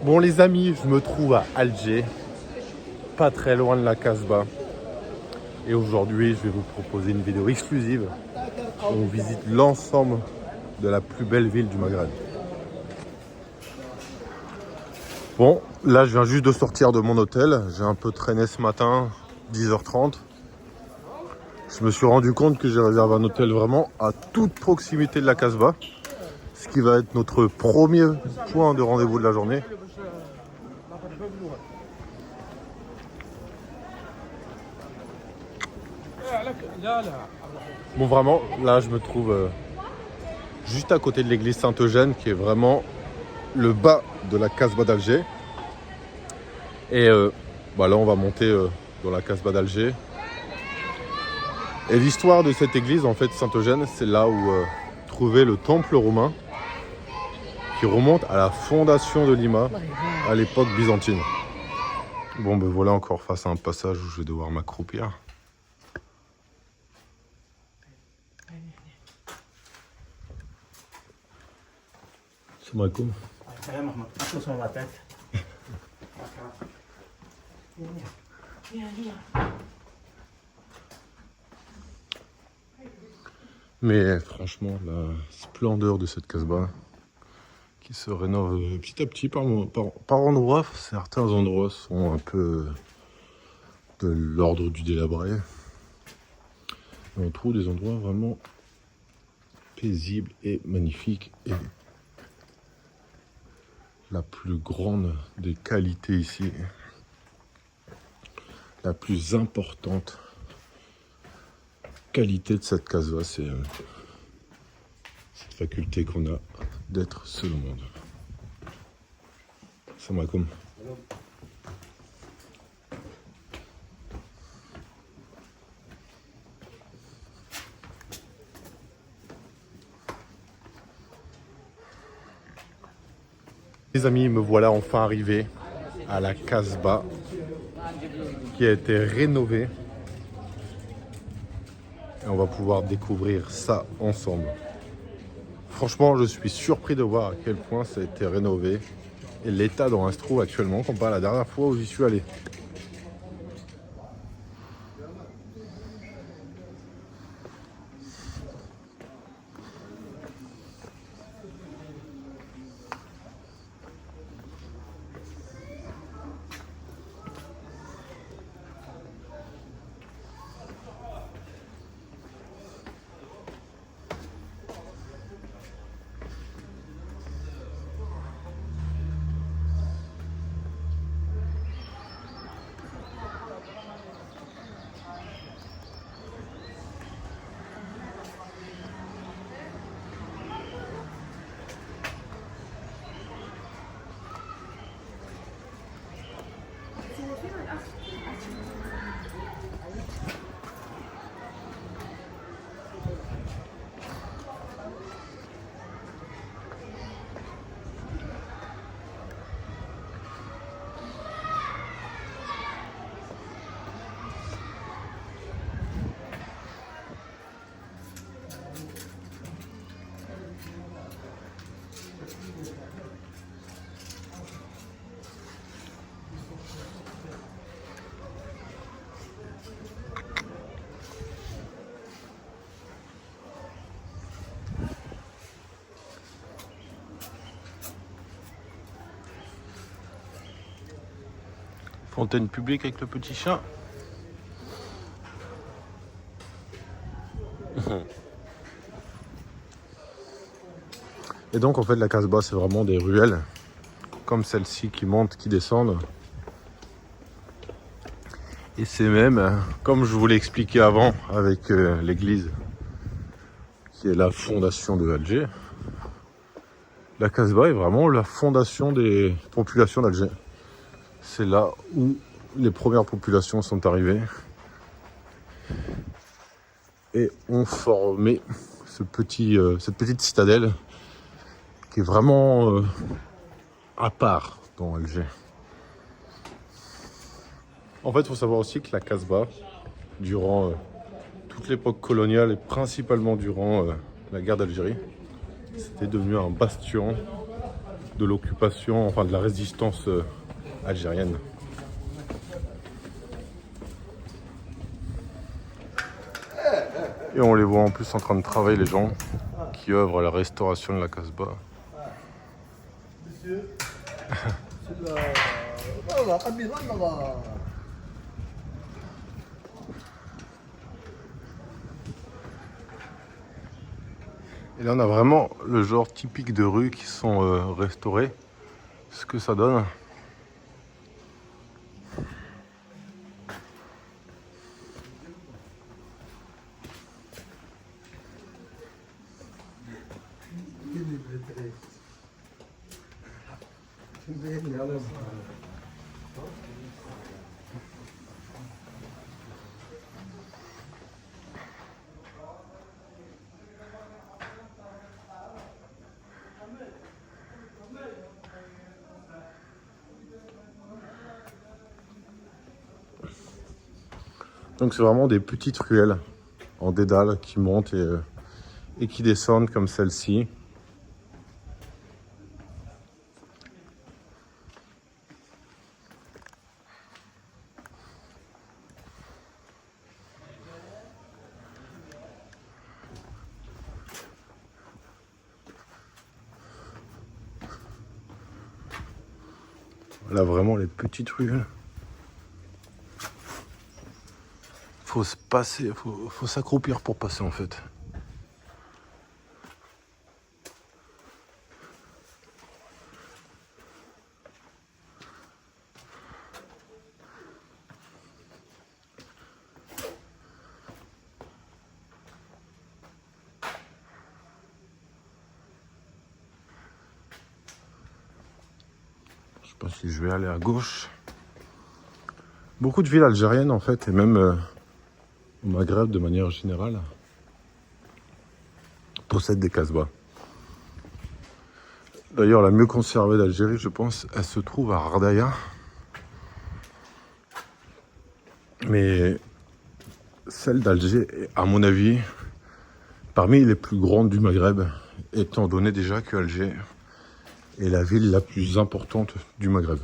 Bon les amis, je me trouve à Alger, pas très loin de la Casbah. Et aujourd'hui, je vais vous proposer une vidéo exclusive où on visite l'ensemble de la plus belle ville du Maghreb. Bon, là je viens juste de sortir de mon hôtel. J'ai un peu traîné ce matin, 10h30. Je me suis rendu compte que j'ai réservé un hôtel vraiment à toute proximité de la Casbah. Ce qui va être notre premier point de rendez-vous de la journée. Bon vraiment, là je me trouve juste à côté de l'église Saint-Eugène qui est vraiment le bas de la Casbah d'Alger. Et là on va monter dans la Casbah d'Alger. Et l'histoire de cette église en fait Saint-Eugène, c'est là où trouvait le temple romain qui remonte à la fondation de Lima à l'époque byzantine. Bon ben voilà encore face à un passage où je vais devoir m'accroupir. Salam alaikum. Mais franchement, la splendeur de cette Casbah qui se rénove petit à petit par endroits. Certains endroits sont un peu de l'ordre du délabré. Et on trouve des endroits vraiment paisibles et magnifiques. Et la plus grande des qualités ici, la plus importante qualité de cette Casbah, c'est cette faculté qu'on a d'être seul au monde. Salam alaikum. Les amis, me voilà enfin arrivé à la Casbah qui a été rénovée. Et on va pouvoir découvrir ça ensemble. Franchement, je suis surpris de voir à quel point ça a été rénové et l'état dont elle se trouve actuellement comparé à la dernière fois où j'y suis allé. Fontaine publique avec le petit chat. Et donc en fait la Casbah c'est vraiment des ruelles comme celle-ci qui montent, qui descendent. Et c'est même, comme je vous l'ai expliqué avant avec l'église qui est la fondation de Alger, la Casbah est vraiment la fondation des populations d'Alger. C'est là où les premières populations sont arrivées et ont formé cette petite citadelle qui est vraiment à part dans Alger. En fait, il faut savoir aussi que la Casbah, durant toute l'époque coloniale et principalement durant la guerre d'Algérie, c'était devenu un bastion de l'occupation, enfin de la résistance algérienne. Et on les voit en plus en train de travailler, les gens qui œuvrent à la restauration de la Casbah. Et là on a vraiment le genre typique de rues qui sont restaurées. Ce que ça donne. Donc c'est vraiment des petites ruelles en dédale qui montent et qui descendent comme celle-ci. Voilà vraiment les petites ruelles. Faut se passer, faut s'accroupir pour passer en fait. Je sais pas si je vais aller à gauche. Beaucoup de villes algériennes en fait, et même au Maghreb de manière générale, possèdent des Casbahs. D'ailleurs, la mieux conservée d'Algérie, je pense, elle se trouve à Ardaya. Mais celle d'Alger est, à mon avis, parmi les plus grandes du Maghreb, étant donné déjà que Alger est la ville la plus importante du Maghreb.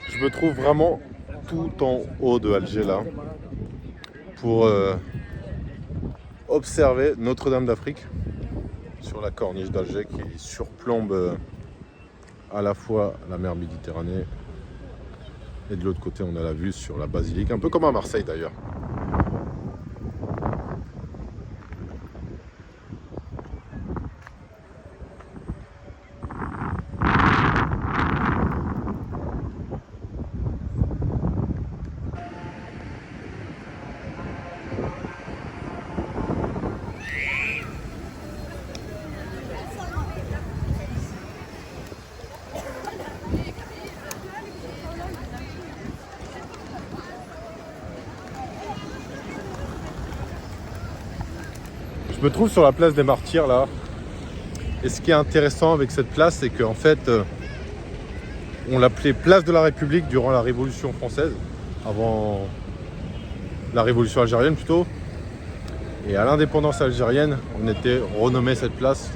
Je me trouve vraiment tout en haut de Alger là pour observer Notre-Dame d'Afrique sur la corniche d'Alger qui surplombe à la fois la mer Méditerranée et de l'autre côté on a la vue sur la basilique, un peu comme à Marseille d'ailleurs. Je me trouve sur la place des Martyrs là, et ce qui est intéressant avec cette place, c'est qu'en fait on l'appelait place de la République durant la Révolution française, avant la Révolution algérienne plutôt, et à l'indépendance algérienne on était renommé cette place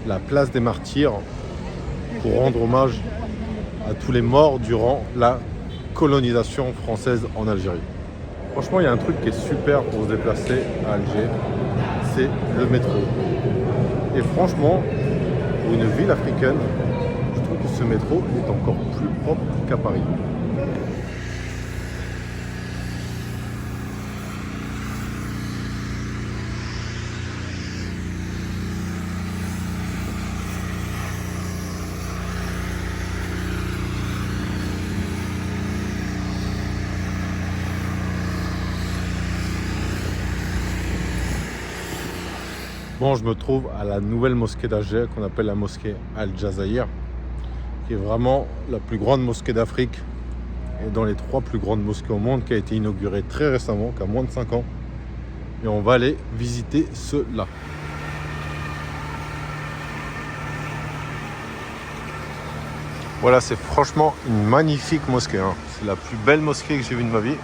la place des Martyrs pour rendre hommage à tous les morts durant la colonisation française en Algérie. Franchement, il y a un truc qui est super pour se déplacer à Alger, c'est le métro. Et franchement, pour une ville africaine, je trouve que ce métro est encore plus propre qu'à Paris. Bon, je me trouve à la nouvelle mosquée d'Alger qu'on appelle la mosquée Al-Jazaïr, qui est vraiment la plus grande mosquée d'Afrique et dans les 3 plus grandes mosquées au monde, qui a été inaugurée très récemment, qui a moins de 5 ans. Et on va aller visiter cela. Voilà, c'est franchement une magnifique mosquée, hein. C'est la plus belle mosquée que j'ai vue de ma vie.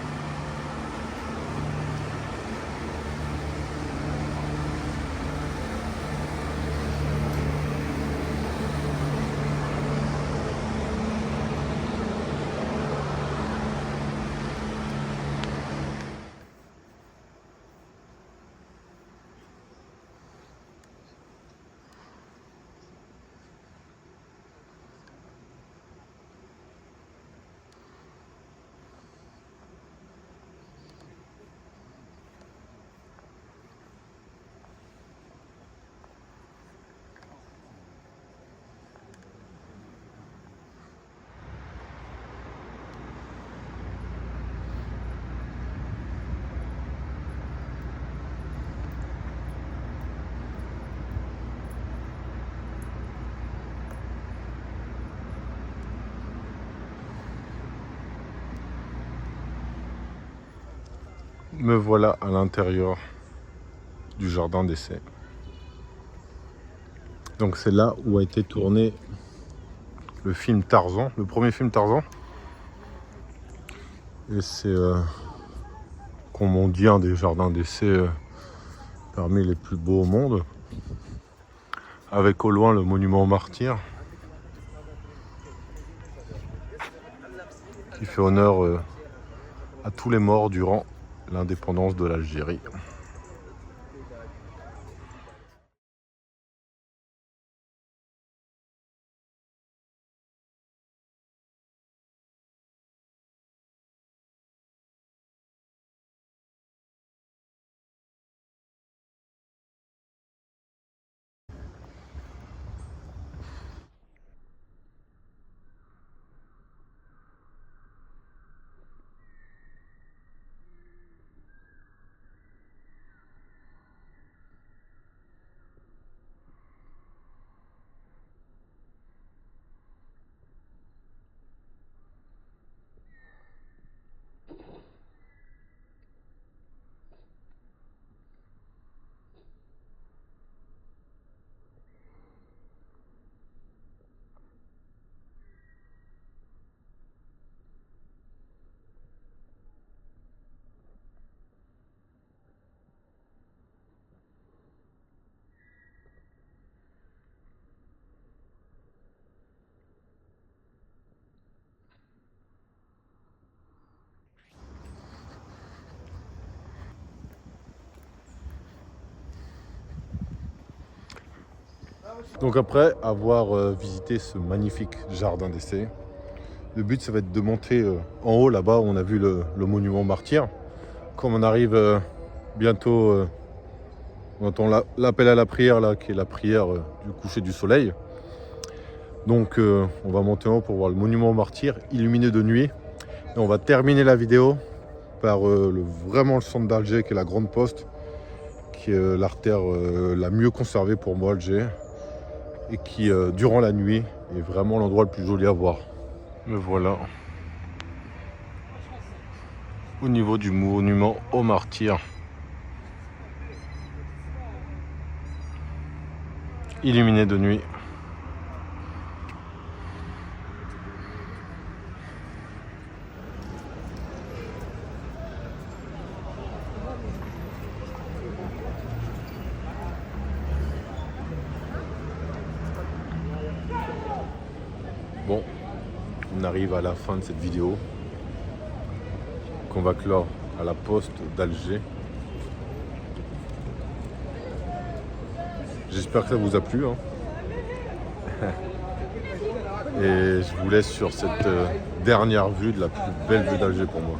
Me voilà à l'intérieur du jardin d'essai. Donc c'est là où a été tourné le film Tarzan, le premier film Tarzan. Et c'est, comme on dit, un des jardins d'essai parmi les plus beaux au monde. Avec au loin le monument aux martyrs, qui fait honneur à tous les morts durant l'indépendance de l'Algérie. Donc après avoir visité ce magnifique jardin d'essai, le but ça va être de monter en haut là-bas où on a vu le monument martyr. Comme on arrive bientôt, on entend l'appel à la prière là, qui est la prière du coucher du soleil. Donc on va monter en haut pour voir le monument aux martyrs illuminé de nuit. Et on va terminer la vidéo par vraiment le centre d'Alger qui est la Grande Poste, qui est l'artère la mieux conservée pour moi Alger. Et qui, durant la nuit, est vraiment l'endroit le plus joli à voir. Me voilà au niveau du monument aux martyrs, illuminé de nuit. Bon, on arrive à la fin de cette vidéo qu'on va clore à la poste d'Alger. J'espère que ça vous a plu. Et je vous laisse sur cette dernière vue de la plus belle vue d'Alger pour moi.